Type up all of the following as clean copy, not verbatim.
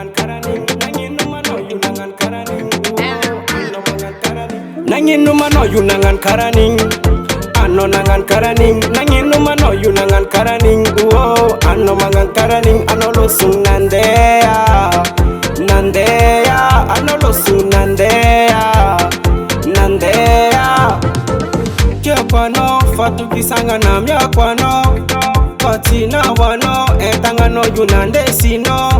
nangan karaning nangin numano yu nangan karaning ano mangan karaning nangin numano yu nangan karaning ano nangan karaning nangin numano yu nangan karaning ano mangan karaning ano LOSO NANDEHA ano LOSO NANDEHA Kiakwano fatu kisanga na myakwano Patina wano etangano yunande sino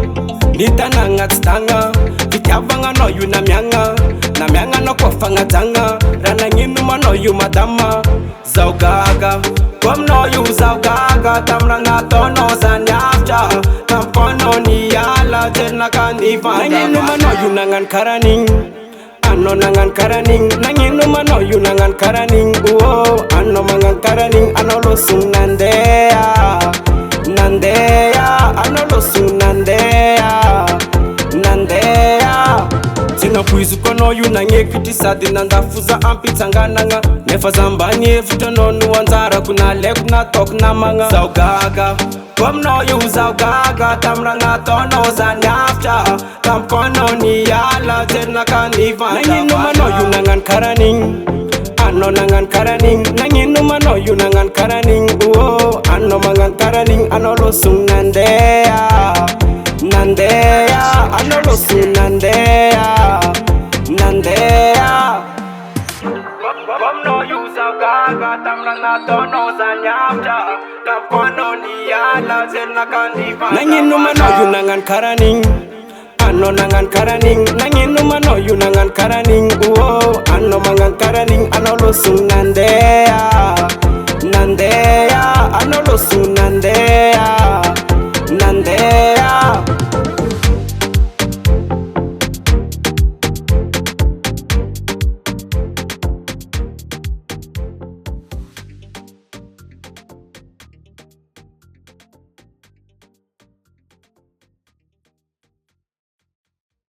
Litana ngatstanga Kityavanga no yunamyanga Namyanga no kwafanga tanga Rana nginu mano yumadama Zaugaga Kwamno yu zaugaga Tamranga tono zanyafcha Kampono niyala Tena kanifanda Nanginu mano yunangan karaning ano nangan karaning nangin numano yu nangan karaning ano mangan karaning ano LOSO NANDEHA ano LOSO NANDEHA Tina puizu kono yu nange kitisadi nandafuza ampitsangananga nefa zambani efutono nuwanzara kuna le kuna tok na manga Zaugaga Kwamno yu zaugaga tamranga tono zanyafcha Kamkono niyala tena kanifanda Nangin numano yu nangan karaning ano nangan karaning nangin numano yu nangan karaning ano mangan karaning ano LOSO NANDEHA ano LOSO NANDEHA Kwamno yu zaugaga tamranga tono zanyafcha Kamkono niyala tena kanifanda Nangin numano yu nangan karaning ano nangan karaning nangin numano yu nangan karaning ano mangan karaning ano LOSO NANDEHA